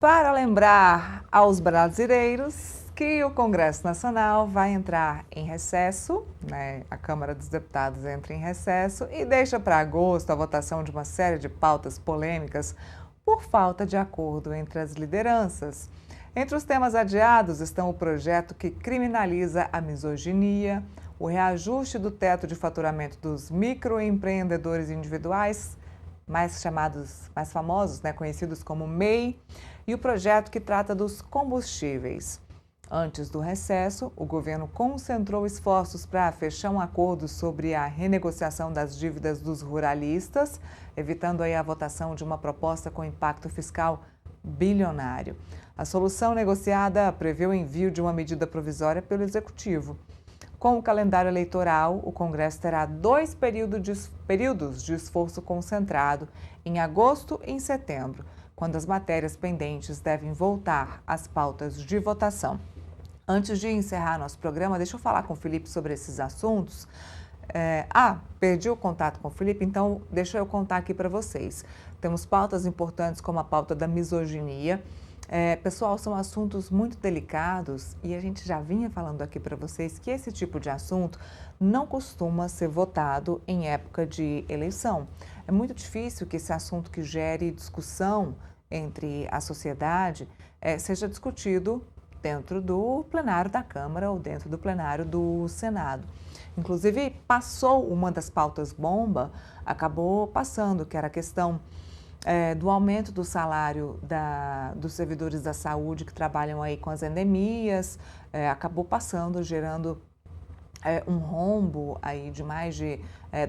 Para lembrar aos brasileiros que o Congresso Nacional vai entrar em recesso, né? A Câmara dos Deputados entra em recesso e deixa para agosto a votação de uma série de pautas polêmicas por falta de acordo entre as lideranças. Entre os temas adiados estão o projeto que criminaliza a misoginia, o reajuste do teto de faturamento dos microempreendedores individuais, mais famosos, né, conhecidos como MEI, e o projeto que trata dos combustíveis. Antes do recesso, o governo concentrou esforços para fechar um acordo sobre a renegociação das dívidas dos ruralistas, evitando aí a votação de uma proposta com impacto fiscal bilionário. A solução negociada prevê o envio de uma medida provisória pelo Executivo. Com o calendário eleitoral, o Congresso terá dois períodos de esforço concentrado, em agosto e em setembro, quando as matérias pendentes devem voltar às pautas de votação. Antes de encerrar nosso programa, deixa eu falar com o Felipe sobre esses assuntos. Perdi o contato com o Felipe, então deixa eu contar aqui para vocês. Temos pautas importantes como a pauta da misoginia. Pessoal, são assuntos muito delicados e a gente já vinha falando aqui para vocês que esse tipo de assunto não costuma ser votado em época de eleição. É muito difícil que esse assunto que gere discussão entre a sociedade seja discutido dentro do plenário da Câmara ou dentro do plenário do Senado. Inclusive, passou uma das pautas bomba, acabou passando, que era a questão do aumento do salário dos servidores da saúde que trabalham aí com as endemias, acabou passando, gerando um rombo aí de mais de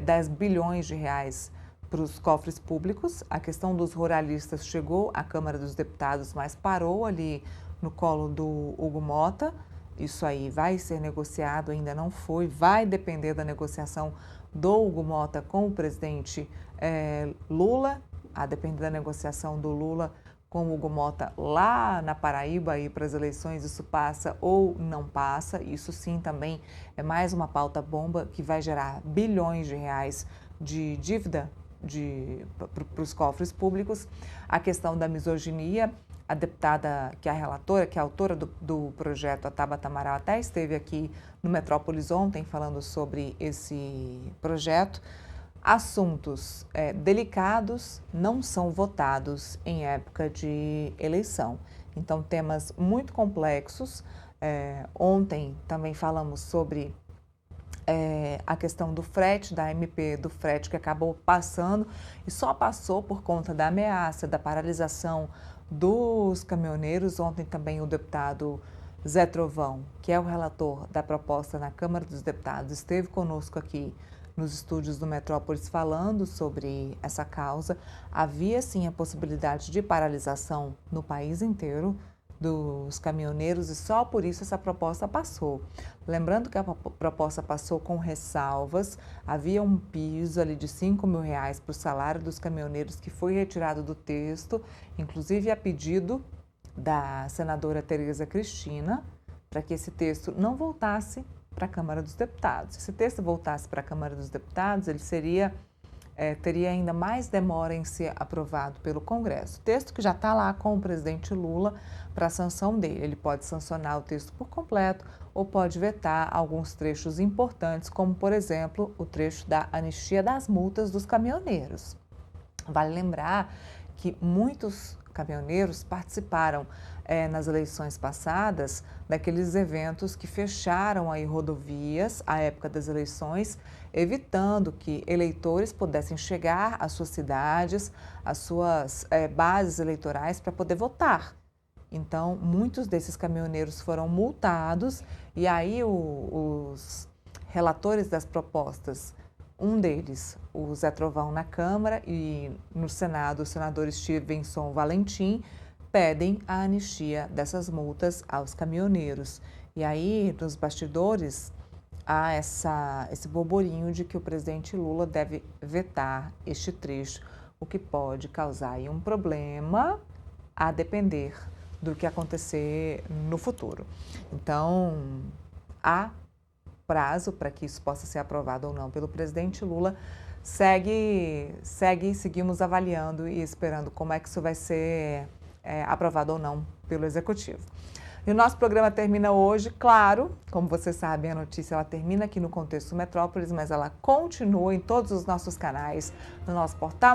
10 bilhões de reais para os cofres públicos. A questão dos ruralistas chegou à Câmara dos Deputados, mas parou ali no colo do Hugo Mota. Isso aí vai ser negociado, ainda não foi, vai depender da negociação do Hugo Mota com o presidente Lula, a depender da negociação do Lula com o Hugo Mota lá na Paraíba e para as eleições isso passa ou não passa. Isso sim também é mais uma pauta bomba que vai gerar bilhões de reais de dívida para os cofres públicos. A questão da misoginia, a deputada que é a relatora, que é a autora do projeto, a Tabata Amaral, até esteve aqui no Metrópolis ontem falando sobre esse projeto. Assuntos delicados não são votados em época de eleição. Então, temas muito complexos. Ontem também falamos sobre a questão do frete, da MP do frete que acabou passando e só passou por conta da ameaça, da paralisação dos caminhoneiros. Ontem também o deputado Zé Trovão, que é o relator da proposta na Câmara dos Deputados, esteve conosco aqui nos estúdios do Metrópolis falando sobre essa causa. Havia sim a possibilidade de paralisação no país inteiro dos caminhoneiros e só por isso essa proposta passou. Lembrando que a proposta passou com ressalvas, havia um piso ali de R$ 5.000 para o salário dos caminhoneiros que foi retirado do texto, inclusive a pedido da senadora Tereza Cristina, para que esse texto não voltasse para a Câmara dos Deputados. Se esse texto voltasse para a Câmara dos Deputados, ele teria ainda mais demora em ser aprovado pelo Congresso. O texto que já está lá com o presidente Lula para a sanção dele. Ele pode sancionar o texto por completo ou pode vetar alguns trechos importantes, como, por exemplo, o trecho da anistia das multas dos caminhoneiros. Vale lembrar que muitos caminhoneiros participaram nas eleições passadas daqueles eventos que fecharam aí rodovias à época das eleições, evitando que eleitores pudessem chegar às suas cidades, às suas bases eleitorais para poder votar. Então, muitos desses caminhoneiros foram multados e aí os relatores das propostas, um deles, o Zé Trovão na Câmara e no Senado, o senador Stevenson Valentim, pedem a anistia dessas multas aos caminhoneiros. E aí, nos bastidores, há esse burburinho de que o presidente Lula deve vetar este trecho, o que pode causar aí um problema a depender do que acontecer no futuro. Então, há prazo para que isso possa ser aprovado ou não pelo presidente Lula. Seguimos avaliando e esperando como é que isso vai ser aprovado ou não pelo Executivo. E o nosso programa termina hoje, claro, como vocês sabem, a notícia ela termina aqui no Contexto Metrópolis, mas ela continua em todos os nossos canais, no nosso portal